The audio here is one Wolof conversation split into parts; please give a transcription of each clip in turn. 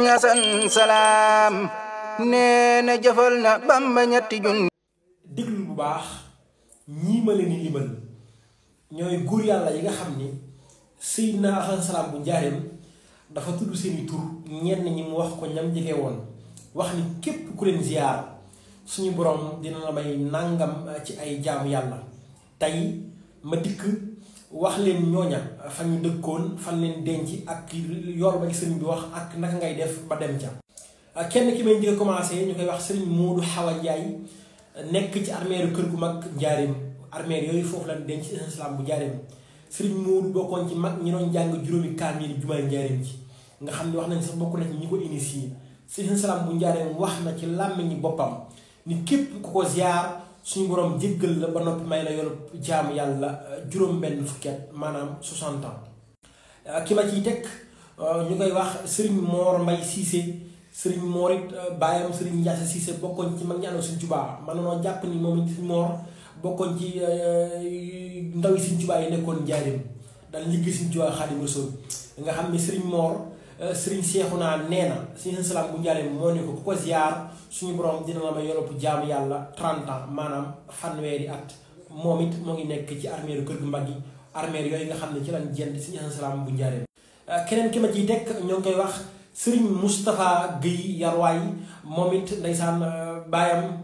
Asan Salaam nee na jëfal na Bamba ñetti junni. déglu bu baax ñii ma leen di limal ñooy góor yàlla yi nga xam ni Seydina Asan Salaam bu njaareem dafa tudd seeni tur ñenn ñi mu wax ko ñam jege woon wax ni képp ku leen ziyaar suñu borom dina la may nàngam ci ay jaamu yàlla. tey ma dikk wax leen ñooña fan ñu dëkkoon fan leen denc ak yool ba ci sëriñ bi wax ak naka ngay def ba dem ca. kenn ki may njëkk commencé ñu koy wax sëriñ Moodu Xawa Njaay nekk ci armeeru kër gu mag njaareem armeer yooyu foofu lan denc Asan Salaam bu njaareem sëriñ Moodu bokkoon ci mag ñi doon jàng juróomi kaamil jumaay njaareem ci nga xam ne wax nañ sax bokk na ci ñi ko initié Asan Salaam bu njaareem wax na ci làmmiñi boppam ni képp ku ko ziar suñu borom jéggal la ba noppi may la yoolu jaamu yàlla juróom-benn fukki at maanaam 60 ans. ki ma ciy teg ñu koy wax sëriñ Moor Mbay Siise sëriñ Moor it baayam sëriñ Njaase Siise bokkoon ci mag ñi àndoon Sëriñ Tuubaa man noo jàpp ni moom it sëriñ Moor bokkoon ci ndaw yi Sëriñ Tuubaa yi nekkoon njaareem daal liggéey Sëriñ Tuubaa Xaadimu Rasuul nga xam ne sëriñ Moor sëriñ Seexuna nee na Asan Salaam bu njaareem moo ne ko ku ko ziar suñu borom dina la may yolopu jaamu yàlla 30 ans maanaam fanweeri at moom it moo ngi nekk ci armeeru kër gu mag yi armeer yooyu nga xam ne ci lañ jënd si Asan Salaam bu njaareem. keneen ki ma ciy teg ñoo ngi koy wax sëriñ Moustapha Guèye Yarwaay moom it ndeysaan baayam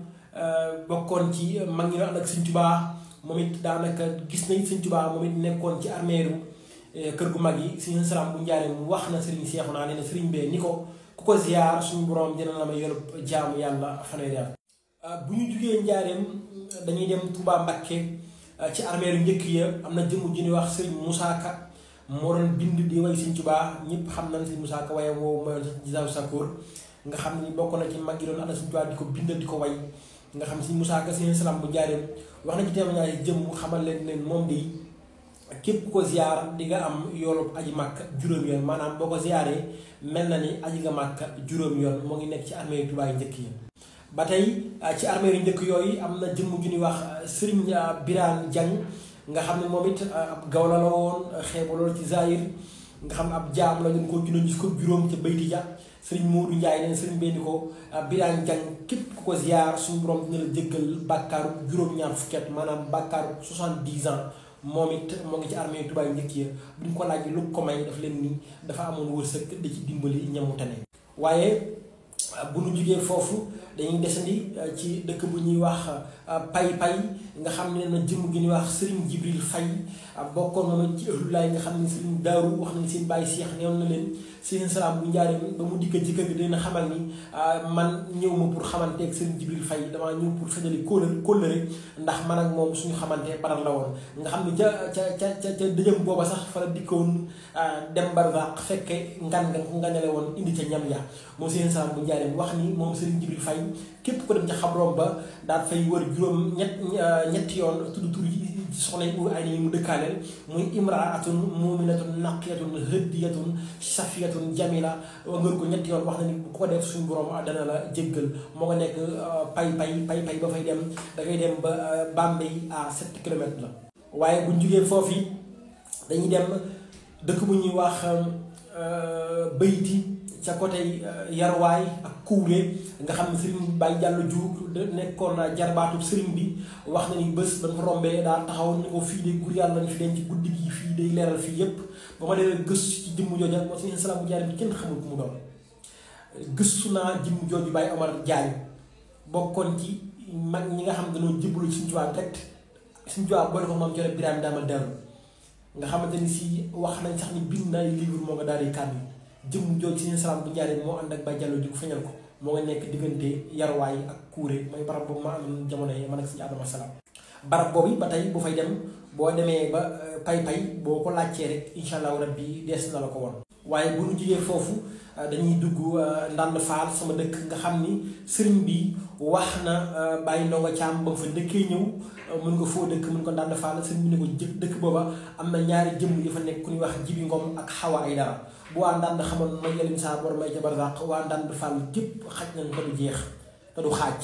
bokkoon ci mag ñi ànd ak Sëriñ Tuubaa moom it daanaka gis nañ Sëriñ Tuubaa moom it nekkoon ci armeeru kër gu mag yi Asan Salaam bu njaareem wax na sëriñ Seexuna nee na sëriñ bee ni ko ku ko ziar suñu borom dina la may yolu jaamu yàlla fanweeri at. bu ñu jugee njaareem dañuy dem Touba Mbakke ci armeeru njëkk ya am na jëmm ju ñuy wax sëriñ Moussa Ka moo doon bind di way Sëriñ Tuubaa ñëpp xam nañ sëriñ Moussa Ka waaye woowu mooy Jazaaw Sakoor nga xam ni bokk na ci mag yi doon ànd Sëriñ Tuubaa di ko bindal di ko way nga xam sëriñ Moussa Ka Asan Salaam bu njaareem wax na ci témoignage jëmm xamal leen moom di képp ko ziar di nga am yoolu aji màkk juróom yoon maanaam boo ko ziaree mel na ni aji nga màkk juróom yoon moo ngi nekk ci armée Tuubaa yi njëkk yi. ba tey ci armée yu njëkk yooyu am na jëmm ju ñuy wax Sëriñ Biraan Jang nga xam ne moom it ab gawla la woon xeebu loolu ci Zahir nga xam ne ab jaam la ñu ko jundoon gis ko juróom ca bayti ja Sëriñ Moodu Njaay neen sëriñ benn ko Biraan Jang képp ku ko ziar suñu borom dina la jéggal bàkkaaru juróom-ñaar fukki at maanaam bàkkaaru 70 ans. moom it moo ngi ci armée Tuubaa yu njëkk ya bu ñu ko laaj lu ko may daf leen ni dafa amoon wërsëg da ci dimbali ñamu tane waaye bu ñu jugee foofu dañuy desandi ci dëkk bu ñuy wax pay nga xam ne na jëmm gi ñuy wax Sëriñ Jibril Fay bokkoon moom ci ëllulaay nga xam ne Sëriñ Daaru wax nañ seen bàyyi Seex neewoon na leen Asan Salaam bu njaareem ba mu dikk ci kër gi dina xamal ni man ñëw ma pour xamanteeg Sëriñ Jibril Fay damaa ñëw pour fajali kóllëre ndax man ak moom suñu xamante baral la woon nga xam ne ca dëjëm booba sax fa la dikkoon dem barzaq fekke ngan ko nganale woon indi ca ñam ya moom Asan Salaam bu njaareem wax ni moom Sëriñ Jibril Fay képp ko dem ca xabroom ba daal fay wër juróom ñetti yoon tudd tur yi soxna yi ay ni mu dëkkaaleel muy imraatun muminatun naqiyatun hëddiyatun safiyatun jamila ngër ko ñetti yoon wax na ni bu ko def suñu borom dana la jéggal moo nga nekk pay ba fay dem dangay dem ba Bambey à 7 kilomètres la waaye buñ jógee foofu dañuy dem dëkk bu ñuy wax Bayti ca côté Yarwaay ak Kuure nga xam ne sëriñ Baye Jàllo Juur nekkoon jarbaatu sëriñ bi wax na ni bés ba nga fa rombee daal taxaw ni ko fii de gur yàlla ni fi denc guddi gi fii day leeral fii yépp ba ma demee gëstu ci jëmm jooju moo Asan Salaam bu njaareem bi kenn xamul ku mu doon gëstu naa jëmm jooju Baye Omar Jaañ bokkoon ci mag ñi nga xam ne dañoo jébbalu Sëriñ Tuubaa direct Sëriñ Tuubaa boole ko moom jore Birame daamal daru nga xamante ni si wax nañ sax ni bind na ay livre moo nga daal di kàddu jëmm jooju Asan Salaam bu njaareem moo ànd ak Baye Jàllo di ko feñal ko moo nga nekk diggante Yarwaay ak Kuure mooy barab boobu ma am jamono yi man ak Sëriñ Adama Salaam barab boobu ba tey bu fay dem boo demee ba pay boo ko laajtee rek incha allahu rabbi dees na la ko won waaye bu ñu jugee foofu dañuy dugg Ndand Faal sama dëkk nga xam ni sëriñ bi wax na bàyyi ndongo caam ba nga fa dëkkee ñëw mun nga foo dëkk mun ko Ndand Faal sëriñ bi ne ko dëkk booba am na ñaari jëmm yu fa nekk ku ñuy wax Jibi Ngom ak Xawa Aydara bu waa Ndand xamoon may yelim saa bor may ca barzaq waa Ndand Faal gépp xaj nañ ko du jeex te du xaaj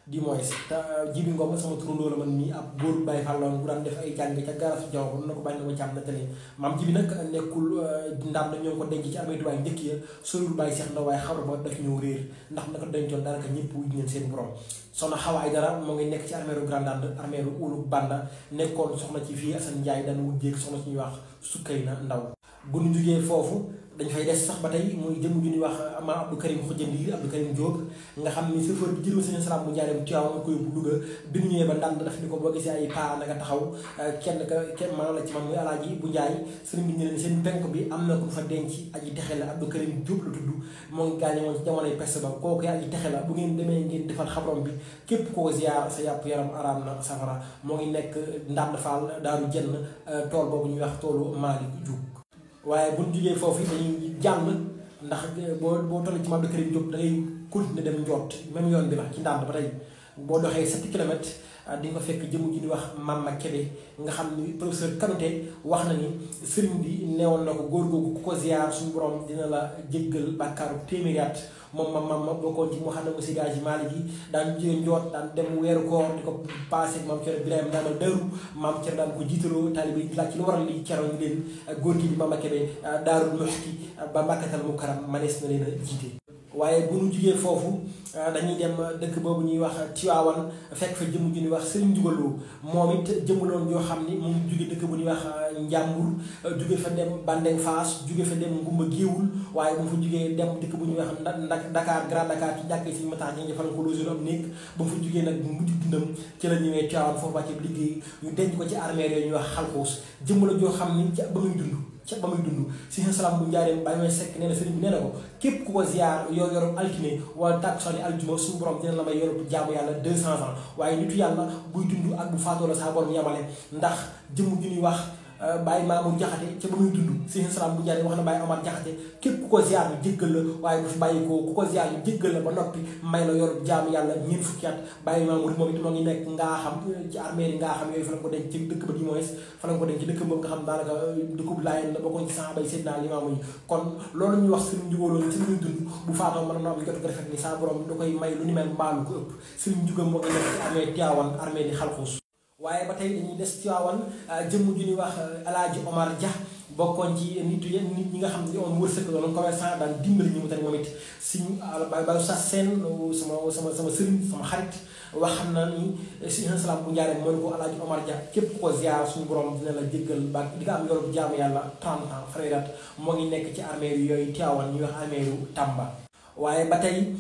di moins te Jibi Ngom sama turandoo la man nii ab góor Baye Fall la bu daan def ay jàng ca garasu jaw ba na ko bàyyi na ko càmm na télé maam Jibi nag nekkul ndam da ñoo ko denc ci armée Dubaay njëkk ya sorul Baye Cheikh Ndaw waaye xabar ba daf ñëw réer ndax naka dencoon daanaka ñëpp wuñ leen seen borom soxna Xawa Aydara moo ngi nekk ci armeeru Grandande armeeru Ulu Banda nekkoon soxna ci fii Assane Ndiaye daan wujjeeg soxna ci ñuy wax Sukkayna Ndaw bu ñu jugee foofu dañ fay des sax ba tey muy jëm ju ñuy wax maam Abdou Karim Xujjandi Abdou Karim Diop nga xam ni chauffeur bi jëloo Sëñ Salaam bu njaareem Tiwaawan ko yóbbu Louga bi ñu ñëwee ba Ndande daf ni ko boo gisee ay paa na nga taxaw kenn maanaam la ci man muy Alaaji bu Njaay sëriñ bi ñu leen seen penk bi am na ku fa denc aji texe la Abdou Karim Diop la tudd moo ngi gaañe woon ci jamonoy peste ba kooku aji texe la bu ngeen demee ngeen defal xabrom bi képp koo ziar sa yàpp yaram araam na safara moo ngi nekk Ndande Fall Daaru Jenn tool boobu ñuy wax toolu Malick Diouf waaye bu ñu jugee foofu dañuy jàll ndax boo tollee ci Abdou Karim Diop da ngay continuer dem njoot même yoon bi la ci Ndande ba tey boo doxee 7 kilomètres di nga fekk jëmu ji di wax Mama Kébé nga xam ni professeur Kanouté wax na ni sëriñ bi neewoon na ko góor googu ku ko ziar suñu borom dina la jéggal bàkkaaru téeméeri at moom ma bokkoon ci mu xam ne mu sigage yi Malick yi daan jigéen njoot daan dem weeru koor di ko passé maam Thierno Birahim daamal daru maam Thierno daan ko jiitaloo taalibe yi di laaj ci lu waral li Thierno ñu leen góor gi di Mama Kébé Daarul Muxti ba Makkatal Mukarram manees na leen a jiite waaye bu ñu jugee foofu dañuy dem dëkk boobu ñuy wax Tiwaawan fekk fa jëmm ju ñuy wax Serigne Jugaloo moom it jëmmuloon yoo xam ni mu ngi jóge dëkk bu ñuy wax Njàmbur jóge fa dem Bandeng Faas jóge fa dem Ngumba Géewul waaye bu mu fa jógee dem dëkk bu ñuy wax Dakar Grand Dakar ci jàkkee si matax ñi defal ko logé am néeg ba mu fa jógee nag mujj dundam ci la ñëwee Tiwaawan foofu wàcce liggéey ñu denc ko ci armée yooyu ñuy wax xalxuus jëmm la joo xam ni ba muy dund Sëñ Salaam bu njaareem bàyyi may sekk nee na sëriñ bi nee na ko képp ku ko ziar yow yorob altine wala tàkkusaani aljuma suñu borom dina la may yorob jaamu yàlla 200 ans waaye nitu yàlla buy dund ak bu faatoo la saa borom yamale ndax jëmm ju ñuy wax Baye Mamour Jaxate ca ba muy dund Sëñ Salaam bu njaareem wax na Baye Omar Jaxate képp ku ko ziar ñu jéggal la waaye bu fi bàyyi ko ku ko ziar ñu jéggal la ba noppi may la yorob jaamu yàlla ñeent fukki at Baye Mamour moom it moo ngi nekk ngaa xam ci armée yi ngaa xam yooyu fa la ko denc ci dëkk ba di moins fa la ko denc ci dëkk boobu nga xam daanaka dëkkub Laayeen la bokkoon ci saxaaba yi Seydina Limaamu yi kon loolu ñuy wax Sëriñ Jugaloo ci lu muy dund bu faatoo mën na am jot ko rafet ni saa borom da koy may lu ni mel mbaalu ko ëpp Sëriñ Juga moo ngi nekk ci armée Tiwaawan armée di xalxuus waaye ba tey dañuy des Tiwaawan jëmm ju ñuy wax Alaaji Omar Dia bokkoon ci nit ñi nga xam ne on wërsëg doon commerçant daan dimbali ñu mu tane moom it suñu ba sa seen sama sëriñ sama xarit wax xam na ni Sëñ Salaam bu njaareem moo ne ko Alaaji Omar Dia képp ko ziar suñu borom dina la jéggal ba di nga am yoolu jaamu yàlla 30 ans frère moo ngi nekk ci armée yooyu Tiwaawan ñuy wax armée yu Tamba waaye ba tey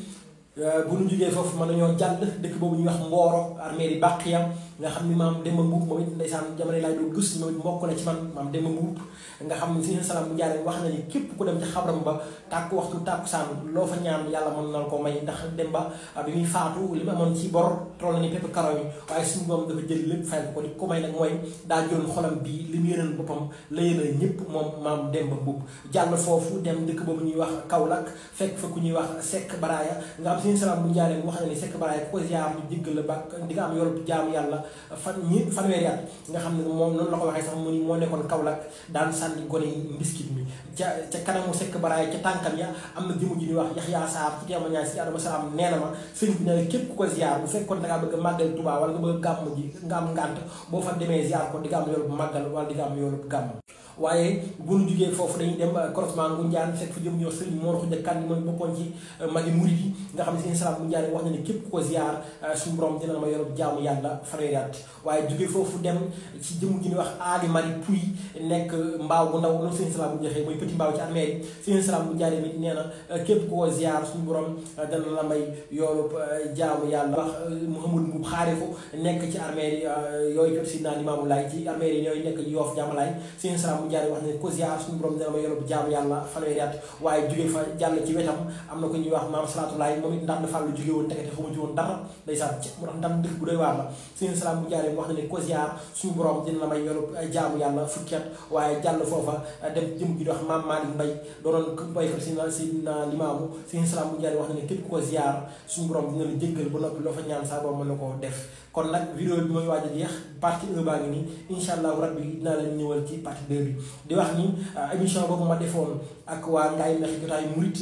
bu ñu jugee foofu mën nañoo jàll dëkk boobu ñuy wax Mboro armée di Baqiya nga xam ni maam Demba Mbuub moom it ndeysaan jamono laay doon gis moom it mbokk la ci man maam Demba Mbuub nga xam ni Sëñ Salaam bu njaareem wax na ni képp ku dem ci xabram ba tàkku waxtu tàkkusaan loo fa ñaan yàlla mën na ko may ndax Demba bi muy faatu li mu amoon ci bor toll na ni pépp karaw yi waaye suñu borom dafa jël lépp fay ko di ko may nag mooy daa jëloon xolam bii li mu yéenal boppam la yéenal ñëpp moom maam Demba Mbuub jàll foofu dem dëkk boobu ñuy wax Kaolack fekk fa ku ñuy wax Seck Baraaya nga am Sëñ Salaam bu njaareem wax na ni Seck Baraaya ku ko ziar ñu jéggal la ba di nga am yoolu jaamu yàlla fanweeri at nga xam ne moom noonu la ko waxee sax mu ni moo nekkoon Kaolack daan sànni gone yi mbiskit mi ca kanamu Seck Baraaya ca tànkam ya am na jëmu ji ñuy wax Yaxya Saar ci témoignage si Adama Salaam nee na ma sëñ bi ne képp ku ko ziar bu fekkoon da ngaa bëgg a màggal Tuubaa wala nga bëgg a gàmm ji nga am ngànt boo fa demee ziar ko di nga am yoolu bu màggal wala di nga am yoolu bu gàmm waaye bu ñu jugee foofu dañuy dem croisement Ngoundiane fekk fa jëm ñoo Sëriñ Mor Xuja Kandi mooy bokkoon ci magi murid yi nga xam ne Sëñ Salaam bu Ngoundiane wax na ne képp ku ko ziar suñu borom dina ma yorob jaamu yàlla fanweeri at waaye jugee foofu dem ci jëmu ji ni wax Ali Mari Puy nekk mbaaw bu ndaw loolu Sëñ Salaam bu joxee mooy petit mbaaw ci armée yi Sëñ Salaam bu Ngoundiane mit nee na képp ku ko ziar suñu borom dana la may yoolub jaamu yàlla wax Mouhamadou Mbuub Xaarifu nekk ci armée yooyu jot Sidna Limaamu Laay ci armée yi yooyu nekk Yoof Jàmmalaay Sëñ Salaam bu Ngoundiane wax ne ko ziar suñu borom dina ma yorob jaamu yàlla fanweeri at waaye jugee fa jàll ci wetam am na ko ñuy wax maam Salaatulaay moom it Ndande Fall lu jóge woon tegete xamu ci woon dara ndeysaan mu tax Ndande dëkk bu doy waar la Sëñ Salaam bu Ngoundiane wax na ne ko ziar suñu borom dina la may yorob jaamu yàlla fukki at waaye jàll foofa dem jëm gi di wax maam Malick Mbay doonoon baykat si na Limaamu Sëñ Salaam bu Ngoundiane wax na ne képp ku ko ziar suñu borom dina la jéggal ba noppi loo fa ñaan saa borom mën na koo def kon nag vidéo bi mooy waaj a jeex partie 1 baa ngi nii incha allahu rabbi dinaa leen ñëwal ci partie 2 bi di wax ni émission boobu ma defoon ak waa Ngaye Mékhé jotaayu murit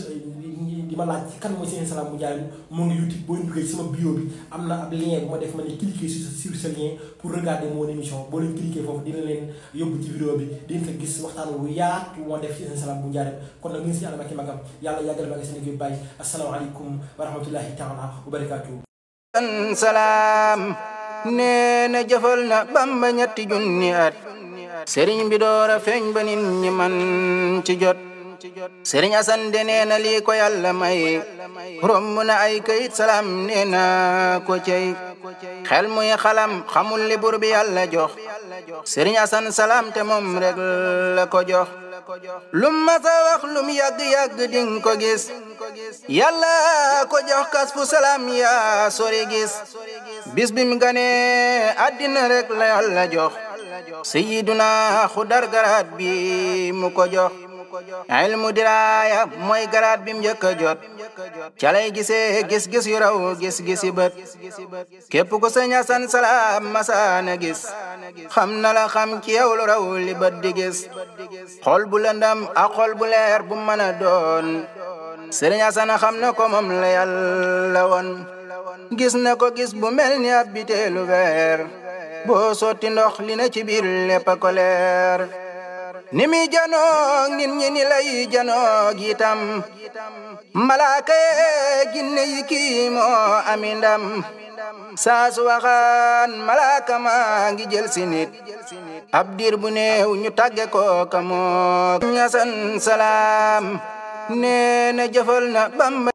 di di ma laaj ci kan mooy Serigne Salam bu Njaareem moo ngi YouTube boo duggee ci sama bio bi am na ab lien bu ma def ma ne cliquer sur ce lien pour regarder mon émission boo leen cliquer foofu dina leen yóbbu ci vidéo bi di nga fa gis waxtaan wu yaatu moo def ci Serigne Salam bu Njaareem kon nag ngeen si ànd ak i magam yàlla yàggal ba nga seen liggéey bàyyi asalaamaaleykum wa rahmatullahi taala wa barakaatu. Salaam nee na jëfal na Bamba ñetti junni at sëriñ bi door a feeñ ba nit ñi man ci jot sëriñ Asan de nee na lii ko yàlla may romb na ay kayit salaam nee na ko cey xel muy xalam xamul li bur bi yàlla jox sëriñ Asan Salaam te moom rek la ko jox lum masa wax lum yàgg-yàgg ding ko gis yàlla ko jox kas fu salaam yaa sori gis bis bim gane àddina rek la yàlla jox sayyiduna xudar garaat bi mu ko jox ilmu diraaya mooy garaat bim njëkk a jot ca lay gisee gis-gis yu raw gis-gisi bët képp ko sëñ Asan Salaam masaana gis xam na la xam ci yow lu raw li bët di gis xol bu lëndam ak xol bu leer bu mën a doon sëriñ Asan xam na ko moom la yàlla woon gis na ko gis bu mel ni ab biteelu weer boo sotti ndox li na ci biir lépp a ko leer ni mi janoog nit ñi ni lay janoog itam malaaka ye ginne yi kii moo ami ndam saa su waxaan malaaka maa ngi jël si nit ab diir bu néew ñu tàgge ko ka moo Asan Salaam nee na jëfal na Bamba